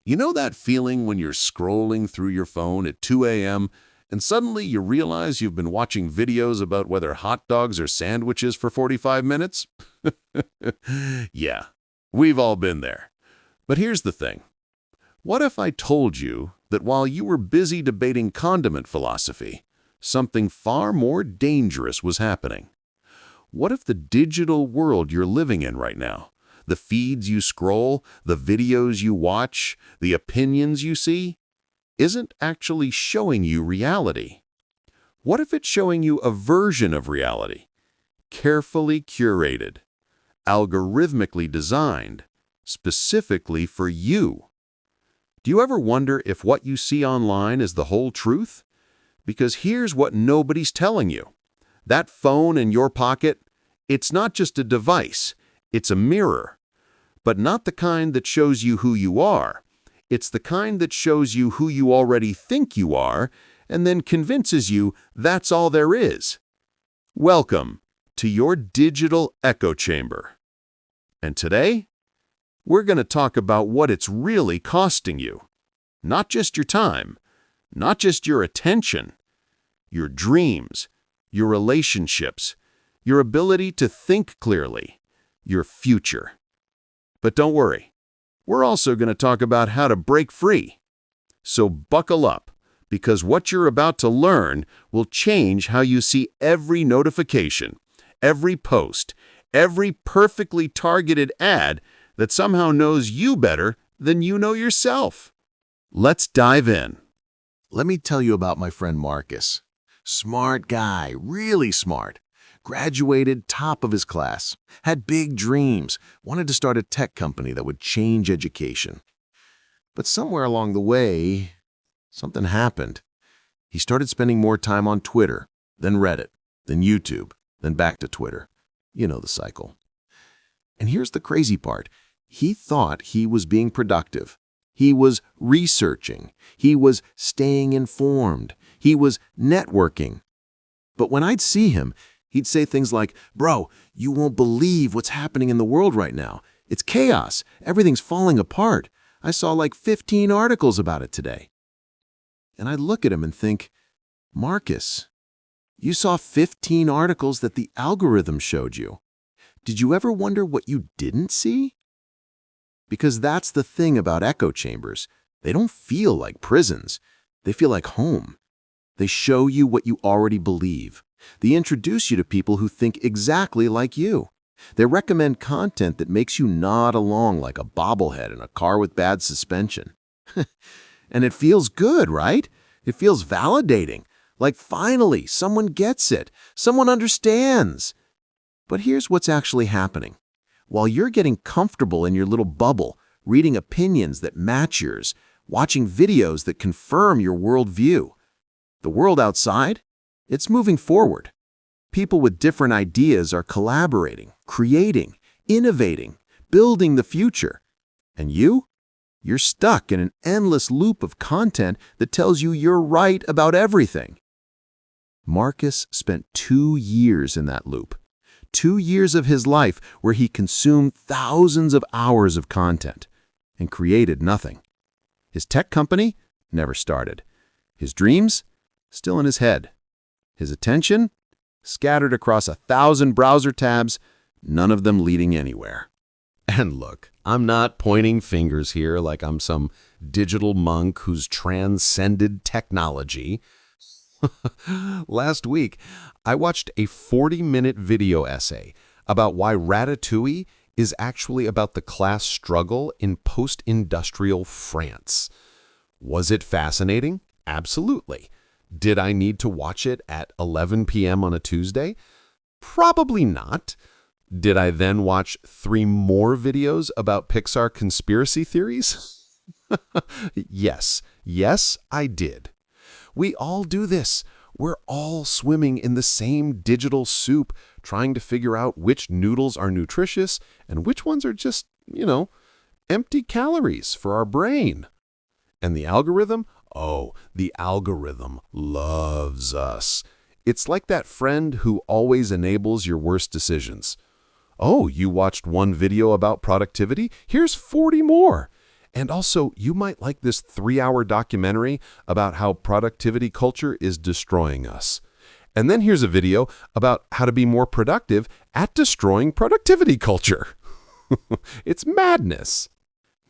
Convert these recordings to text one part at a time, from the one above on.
You know that feeling when you're scrolling through your phone at 2 a.m. and suddenly you realize you've been watching videos about whether hot dogs are sandwiches for 45 minutes? Yeah, we've all been there. But here's the thing. What if I told you that while you were busy debating condiment philosophy, something far more dangerous was happening? What if the digital world you're living in right now, the feeds you scroll, the videos you watch, the opinions you see, isn't actually showing you reality? What if it's showing you a version of reality, carefully curated, algorithmically designed, specifically for you? Do you ever wonder if what you see online is the whole truth? Because here's what nobody's telling you. That phone in your pocket, it's not just a device, it's a mirror. But not the kind that shows you who you are. It's the kind that shows you who you already think you are and then convinces you that's all there is. Welcome to your digital echo chamber. And today, we're going to talk about what it's really costing you. Not just your time, not just your attention, your dreams, your relationships, your ability to think clearly, your future. But don't worry, we're also going to talk about how to break free. So buckle up, because what you're about to learn will change how you see every notification, every post, every perfectly targeted ad that somehow knows you better than you know yourself. Let's dive in. Let me tell you about my friend Marcus. Smart guy, really smart. Graduated top of his class, had big dreams, wanted to start a tech company that would change education. But somewhere along the way, something happened. He started spending more time on Twitter, then Reddit, then YouTube, then back to Twitter. You know the cycle. And here's the crazy part. He thought he was being productive. He was researching. He was staying informed. He was networking. But when I'd see him, he'd say things like, "Bro, you won't believe what's happening in the world right now. It's chaos. Everything's falling apart. I saw like 15 articles about it today." And I'd look at him and think, "Marcus, you saw 15 articles that the algorithm showed you. Did you ever wonder what you didn't see?" Because that's the thing about echo chambers. They don't feel like prisons. They feel like home. They show you what you already believe. They introduce you to people who think exactly like you. They recommend content that makes you nod along like a bobblehead in a car with bad suspension. And it feels good, right? It feels validating. Like finally, someone gets it. Someone understands. But here's what's actually happening. While you're getting comfortable in your little bubble, reading opinions that match yours, watching videos that confirm your worldview, the world outside, it's moving forward. People with different ideas are collaborating, creating, innovating, building the future. And you're stuck in an endless loop of content that tells you you're right about everything. Marcus spent 2 years in that loop. 2 years of his life where he consumed thousands of hours of content and created nothing. His tech company never started. His dreams still in his head. His attention scattered across 1,000 browser tabs, none of them leading anywhere. And look, I'm not pointing fingers here like I'm some digital monk who's transcended technology. Last week, I watched a 40-minute video essay about why Ratatouille is actually about the class struggle in post-industrial France. Was it fascinating? Absolutely. Did I need to watch it at 11 p.m. on a Tuesday? Probably not. Did I then watch 3 more videos about Pixar conspiracy theories? Yes, I did. We all do this. We're all swimming in the same digital soup, trying to figure out which noodles are nutritious and which ones are just, empty calories for our brain. And the algorithm? Oh, the algorithm loves us. It's like that friend who always enables your worst decisions. Oh, you watched one video about productivity? Here's 40 more. And also, you might like this 3-hour documentary about how productivity culture is destroying us. And then here's a video about how to be more productive at destroying productivity culture. It's madness.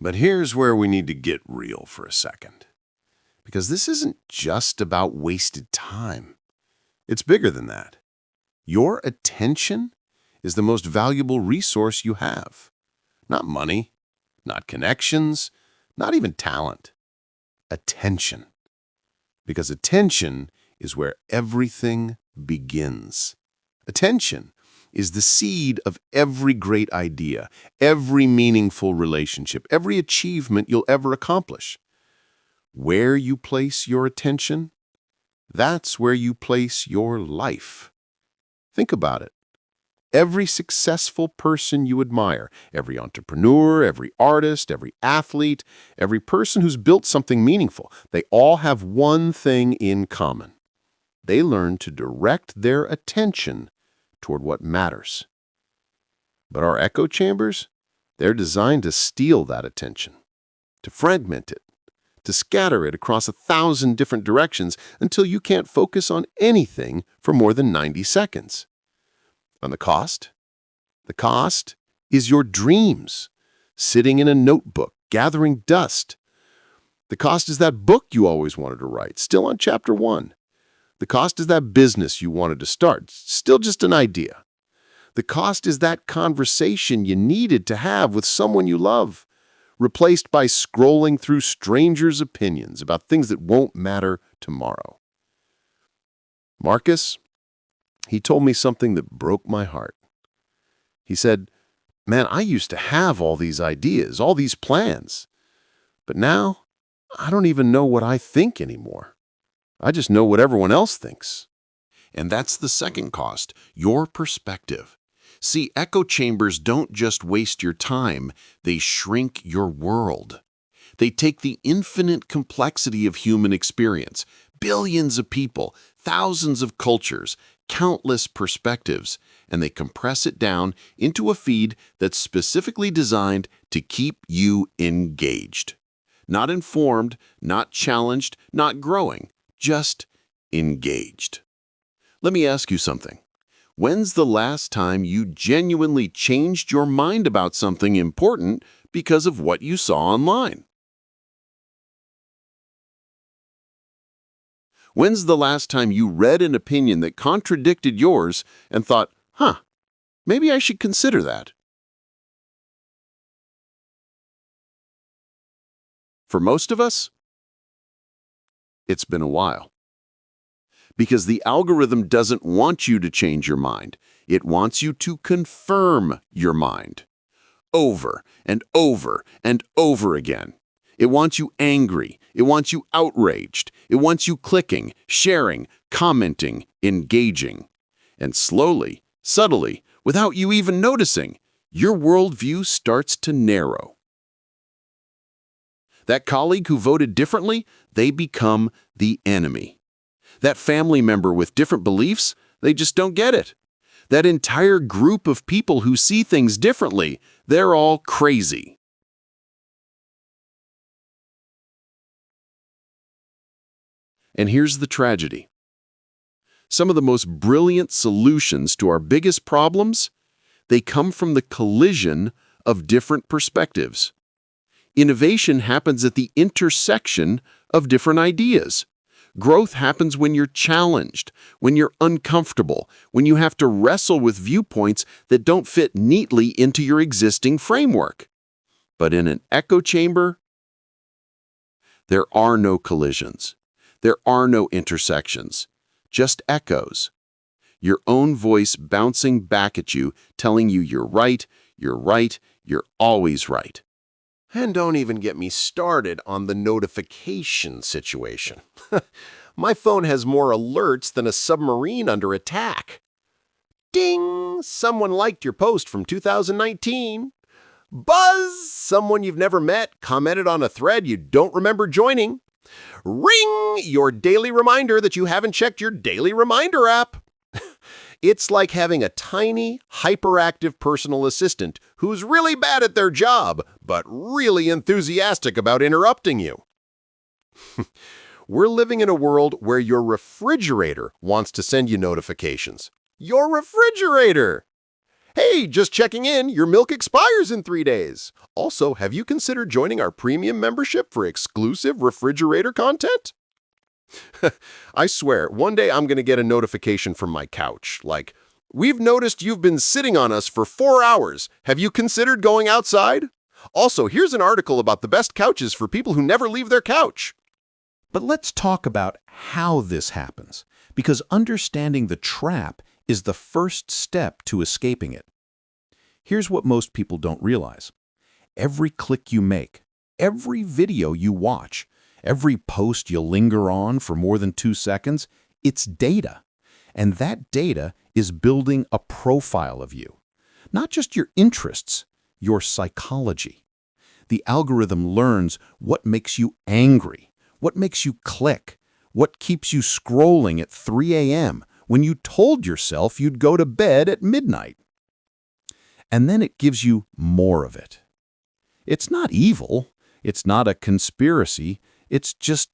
But here's where we need to get real for a second. Because this isn't just about wasted time. It's bigger than that. Your attention is the most valuable resource you have. Not money, not connections, not even talent. Attention. Because attention is where everything begins. Attention is the seed of every great idea, every meaningful relationship, every achievement you'll ever accomplish. Where you place your attention, that's where you place your life. Think about it. Every successful person you admire, every entrepreneur, every artist, every athlete, every person who's built something meaningful, they all have one thing in common. They learn to direct their attention toward what matters. But our echo chambers, they're designed to steal that attention, to fragment it, to scatter it across 1,000 different directions until you can't focus on anything for more than 90 seconds. And the cost? The cost is your dreams, sitting in a notebook, gathering dust. The cost is that book you always wanted to write, still on chapter 1. The cost is that business you wanted to start, still just an idea. The cost is that conversation you needed to have with someone you love, replaced by scrolling through strangers' opinions about things that won't matter tomorrow. Marcus, he told me something that broke my heart. He said, "Man, I used to have all these ideas, all these plans. But now, I don't even know what I think anymore. I just know what everyone else thinks." And that's the second cost, your perspective. See, echo chambers don't just waste your time, they shrink your world. They take the infinite complexity of human experience, billions of people, thousands of cultures, countless perspectives, and they compress it down into a feed that's specifically designed to keep you engaged. Not informed, not challenged, not growing, just engaged. Let me ask you something. When's the last time you genuinely changed your mind about something important because of what you saw online? When's the last time you read an opinion that contradicted yours and thought, maybe I should consider that? For most of us, it's been a while. Because the algorithm doesn't want you to change your mind. It wants you to confirm your mind. Over and over and over again. It wants you angry. It wants you outraged. It wants you clicking, sharing, commenting, engaging. And slowly, subtly, without you even noticing, your worldview starts to narrow. That colleague who voted differently, they become the enemy. That family member with different beliefs, they just don't get it. That entire group of people who see things differently, they're all crazy. And here's the tragedy. Some of the most brilliant solutions to our biggest problems, they come from the collision of different perspectives. Innovation happens at the intersection of different ideas. Growth happens when you're challenged, when you're uncomfortable, when you have to wrestle with viewpoints that don't fit neatly into your existing framework. But in an echo chamber, there are no collisions. There are no intersections, just echoes. Your own voice bouncing back at you, telling you you're right, you're always right. And don't even get me started on the notification situation. My phone has more alerts than a submarine under attack. Ding! Someone liked your post from 2019. Buzz! Someone you've never met commented on a thread you don't remember joining. Ring! Your daily reminder that you haven't checked your daily reminder app. It's like having a tiny, hyperactive personal assistant who's really bad at their job, but really enthusiastic about interrupting you. We're living in a world where your refrigerator wants to send you notifications. Your refrigerator! Hey, just checking in, your milk expires in 3 days. Also, have you considered joining our premium membership for exclusive refrigerator content? I swear, one day I'm going to get a notification from my couch, like, "We've noticed you've been sitting on us for 4 hours. Have you considered going outside? Also, here's an article about the best couches for people who never leave their couch." But let's talk about how this happens, because understanding the trap is the first step to escaping it. Here's what most people don't realize. Every click you make, every video you watch, every post you linger on for more than 2 seconds, it's data. And that data is building a profile of you. Not just your interests, your psychology. The algorithm learns what makes you angry, what makes you click, what keeps you scrolling at 3 a.m. when you told yourself you'd go to bed at midnight. And then it gives you more of it. It's not evil. It's not a conspiracy. It's just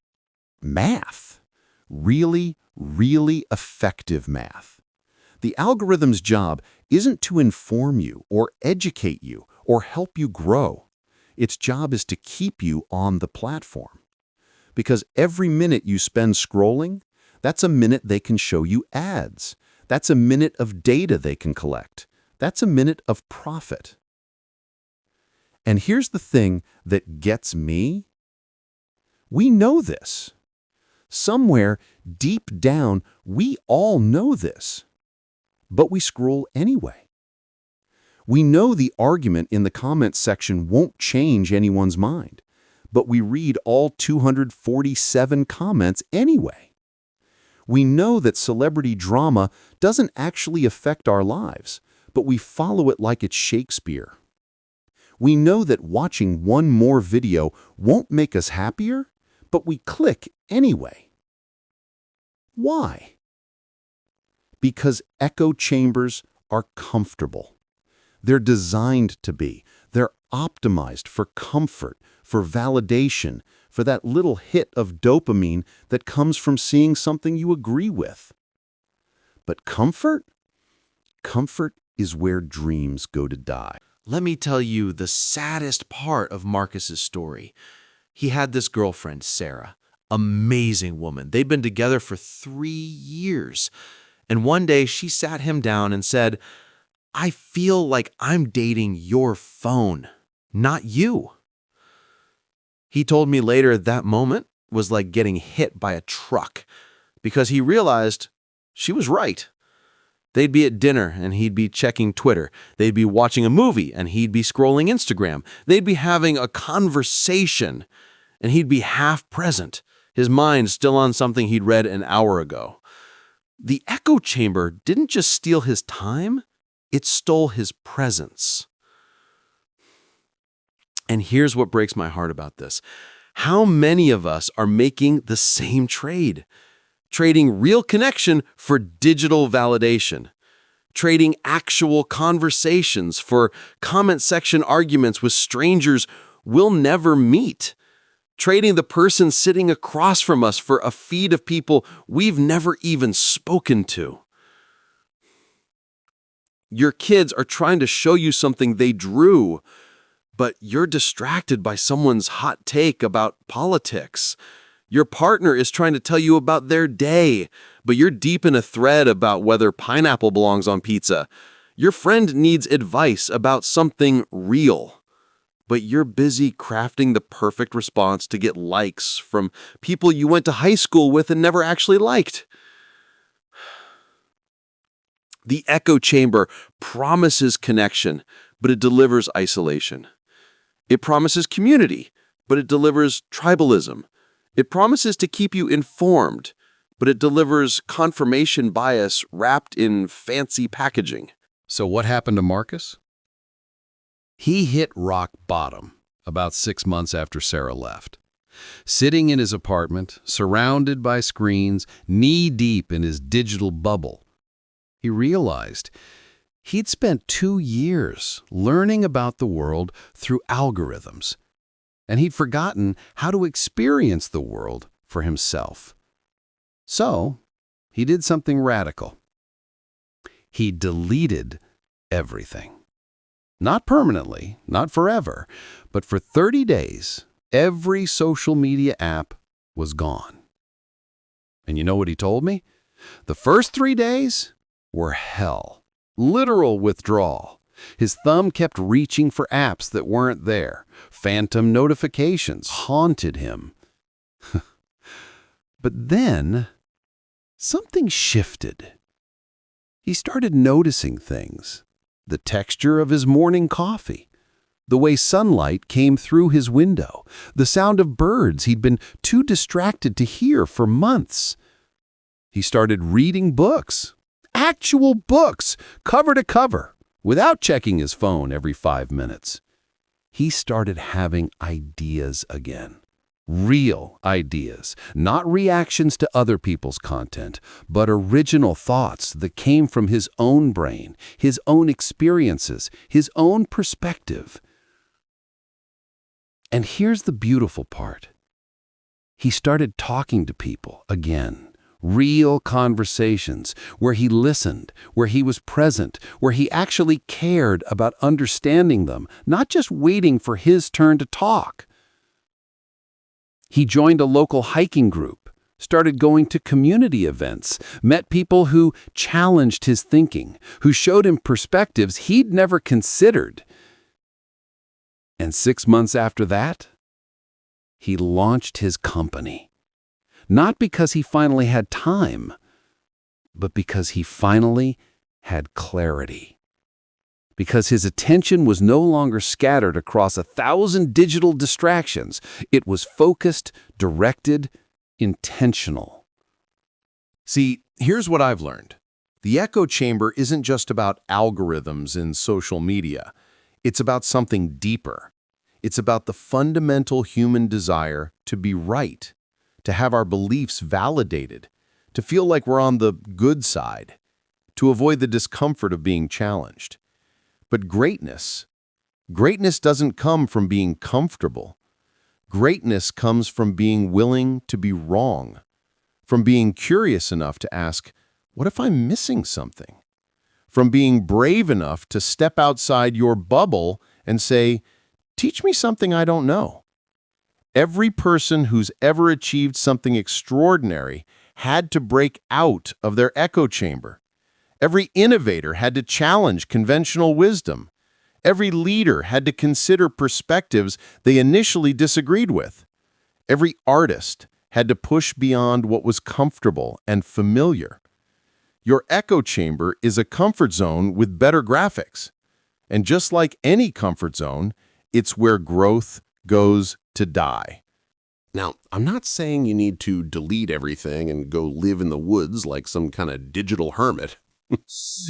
math. Really, really effective math. The algorithm's job isn't to inform you or educate you or help you grow. Its job is to keep you on the platform. Because every minute you spend scrolling, that's a minute they can show you ads. That's a minute of data they can collect. That's a minute of profit. And here's the thing that gets me. We know this. Somewhere deep down, we all know this. But we scroll anyway. We know the argument in the comments section won't change anyone's mind, but we read all 247 comments anyway. We know that celebrity drama doesn't actually affect our lives, but we follow it like it's Shakespeare. We know that watching one more video won't make us happier, but we click anyway. Why? Because echo chambers are comfortable. They're designed to be. They're optimized for comfort, for validation, for that little hit of dopamine that comes from seeing something you agree with. But comfort? Comfort is where dreams go to die. Let me tell you the saddest part of Marcus's story. He had this girlfriend, Sarah, amazing woman. They'd been together for 3 years. And one day she sat him down and said, "I feel like I'm dating your phone, not you." He told me later that moment was like getting hit by a truck because he realized she was right. They'd be at dinner and he'd be checking Twitter. They'd be watching a movie and he'd be scrolling Instagram. They'd be having a conversation and he'd be half present, his mind still on something he'd read an hour ago. The echo chamber didn't just steal his time, it stole his presence. And here's what breaks my heart about this. How many of us are making the same trade? Trading real connection for digital validation. Trading actual conversations for comment section arguments with strangers we'll never meet. Trading the person sitting across from us for a feed of people we've never even spoken to. Your kids are trying to show you something they drew, but you're distracted by someone's hot take about politics. Your partner is trying to tell you about their day, but you're deep in a thread about whether pineapple belongs on pizza. Your friend needs advice about something real, but you're busy crafting the perfect response to get likes from people you went to high school with and never actually liked. The echo chamber promises connection, but it delivers isolation. It promises community, but it delivers tribalism. It promises to keep you informed, but it delivers confirmation bias wrapped in fancy packaging. So what happened to Marcus? He hit rock bottom about 6 months after Sarah left. Sitting in his apartment, surrounded by screens, knee-deep in his digital bubble, He realized he'd spent 2 years learning about the world through algorithms, and he'd forgotten how to experience the world for himself. So, he did something radical. He deleted everything. Not permanently, not forever, but for 30 days, every social media app was gone. And you know what he told me? The first 3 days were hell. Literal withdrawal. His thumb kept reaching for apps that weren't there. Phantom notifications haunted him. But then, something shifted. He started noticing things. The texture of his morning coffee, the way sunlight came through his window, the sound of birds he'd been too distracted to hear for months. He started reading books, actual books, cover to cover, without checking his phone every 5 minutes. He started having ideas again. Real ideas, not reactions to other people's content, but original thoughts that came from his own brain, his own experiences, his own perspective. And here's the beautiful part. He started talking to people again. Real conversations where he listened, where he was present, where he actually cared about understanding them, not just waiting for his turn to talk. He joined a local hiking group, started going to community events, met people who challenged his thinking, who showed him perspectives he'd never considered. And 6 months after that, he launched his company. Not because he finally had time, but because he finally had clarity. Because his attention was no longer scattered across 1,000 digital distractions. It was focused, directed, intentional. See, here's what I've learned. The echo chamber isn't just about algorithms in social media. It's about something deeper. It's about the fundamental human desire to be right, to have our beliefs validated, to feel like we're on the good side, to avoid the discomfort of being challenged. But greatness doesn't come from being comfortable. Greatness comes from being willing to be wrong, from being curious enough to ask, what if I'm missing something? From being brave enough to step outside your bubble and say, teach me something I don't know. Every person who's ever achieved something extraordinary had to break out of their echo chamber. Every innovator had to challenge conventional wisdom. Every leader had to consider perspectives they initially disagreed with. Every artist had to push beyond what was comfortable and familiar. Your echo chamber is a comfort zone with better graphics. And just like any comfort zone, it's where growth goes to die. Now, I'm not saying you need to delete everything and go live in the woods like some kind of digital hermit.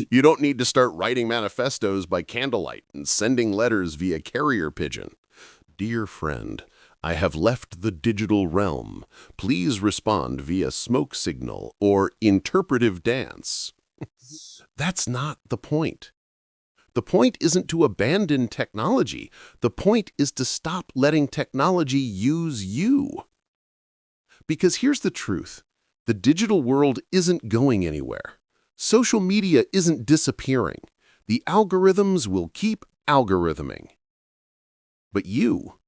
You don't need to start writing manifestos by candlelight and sending letters via carrier pigeon. Dear friend, I have left the digital realm. Please respond via smoke signal or interpretive dance. That's not the point. The point isn't to abandon technology. The point is to stop letting technology use you. Because here's the truth. The digital world isn't going anywhere. Social media isn't disappearing. The algorithms will keep algorithming. But you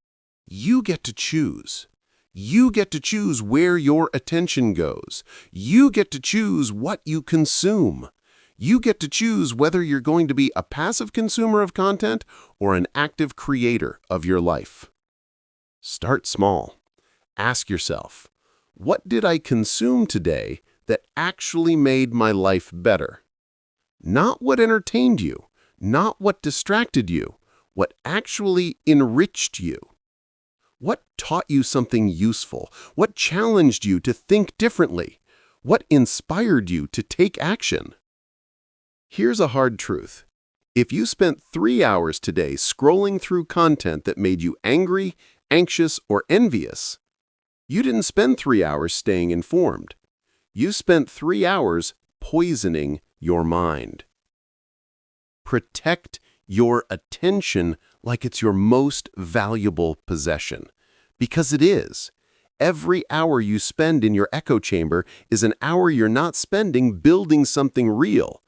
get to choose. You get to choose where your attention goes. You get to choose what you consume. You get to choose whether you're going to be a passive consumer of content or an active creator of your life. Start small. Ask yourself, what did I consume today that actually made my life better? Not what entertained you, not what distracted you, what actually enriched you. What taught you something useful? What challenged you to think differently? What inspired you to take action? Here's a hard truth. If you spent 3 hours today scrolling through content that made you angry, anxious, or envious, you didn't spend 3 hours staying informed. You spent 3 hours poisoning your mind. Protect your attention like it's your most valuable possession, because it is. Every hour you spend in your echo chamber is an hour you're not spending building something real.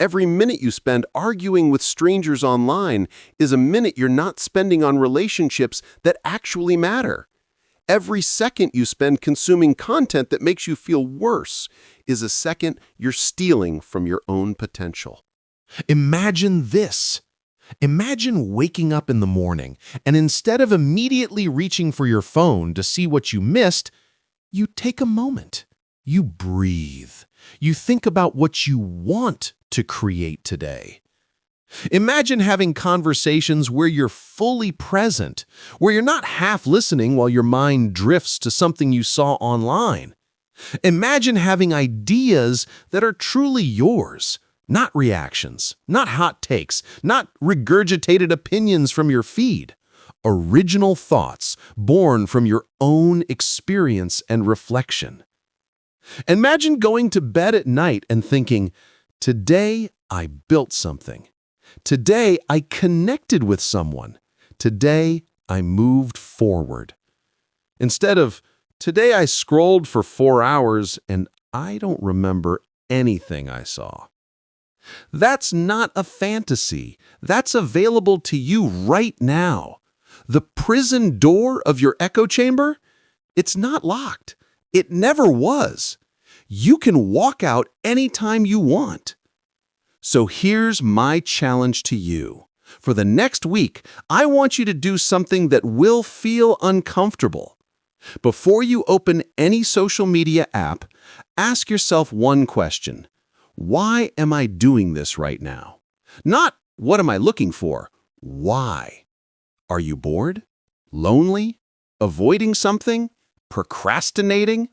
Every minute you spend arguing with strangers online is a minute you're not spending on relationships that actually matter. Every second you spend consuming content that makes you feel worse is a second you're stealing from your own potential. Imagine this. Imagine waking up in the morning and instead of immediately reaching for your phone to see what you missed, you take a moment. You breathe. You think about what you want to create today. Imagine having conversations where you're fully present, where you're not half listening while your mind drifts to something you saw online. Imagine having ideas that are truly yours, not reactions, not hot takes, not regurgitated opinions from your feed. Original thoughts born from your own experience and reflection. Imagine going to bed at night and thinking, today I built something. Today I connected with someone. Today I moved forward. Instead of, today I scrolled for 4 hours and I don't remember anything I saw. That's not a fantasy. That's available to you right now. The prison door of your echo chamber? It's not locked. It never was. You can walk out anytime you want. So here's my challenge to you. For the next week, I want you to do something that will feel uncomfortable. Before you open any social media app, ask yourself one question. Why am I doing this right now? Not, what am I looking for? Why? Are you bored? Lonely? Avoiding something? Procrastinating?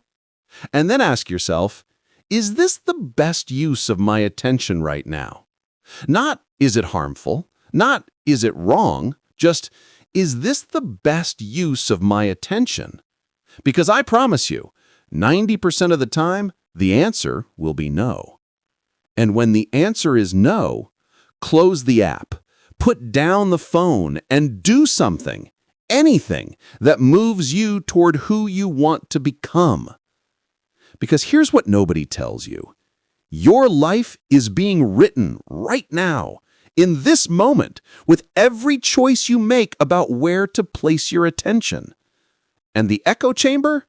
And then ask yourself, is this the best use of my attention right now? Not, is it harmful? Not, is it wrong? Just, is this the best use of my attention? Because I promise you, 90% of the time, the answer will be no. And when the answer is no, close the app, put down the phone, and do something, anything that moves you toward who you want to become. Because here's what nobody tells you. Your life is being written right now, in this moment, with every choice you make about where to place your attention. And the echo chamber?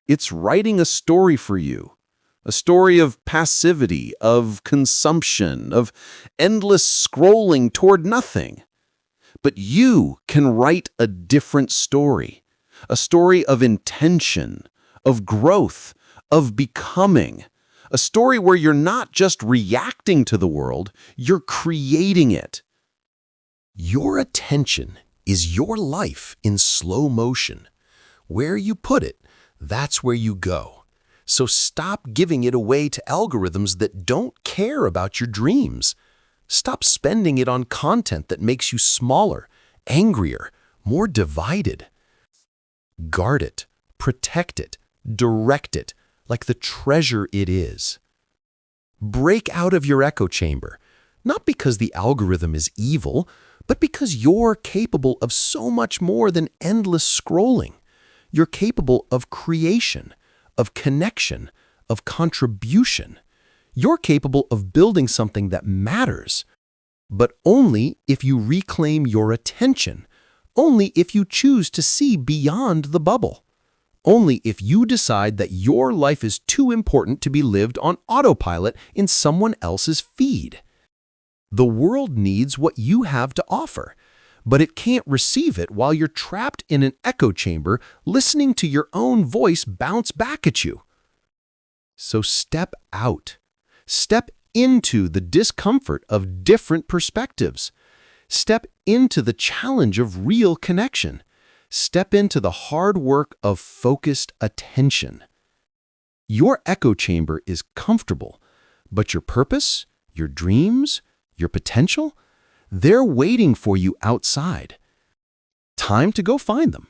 It's writing a story for you. A story of passivity, of consumption, of endless scrolling toward nothing. But you can write a different story. A story of intention, of growth, of becoming. A story where you're not just reacting to the world, you're creating it. Your attention is your life in slow motion. Where you put it, that's where you go. So stop giving it away to algorithms that don't care about your dreams. Stop spending it on content that makes you smaller, angrier, more divided. Guard it, protect it, direct it like the treasure it is. Break out of your echo chamber, not because the algorithm is evil, but because you're capable of so much more than endless scrolling. You're capable of creation, of connection, of contribution. You're capable of building something that matters, but only if you reclaim your attention, only if you choose to see beyond the bubble, only if you decide that your life is too important to be lived on autopilot in someone else's feed. The world needs what you have to offer, but it can't receive it while you're trapped in an echo chamber listening to your own voice bounce back at you. So step out. Step into the discomfort of different perspectives. Step into the challenge of real connection. Step into the hard work of focused attention. Your echo chamber is comfortable, but your purpose, your dreams, your potential, they're waiting for you outside. Time to go find them.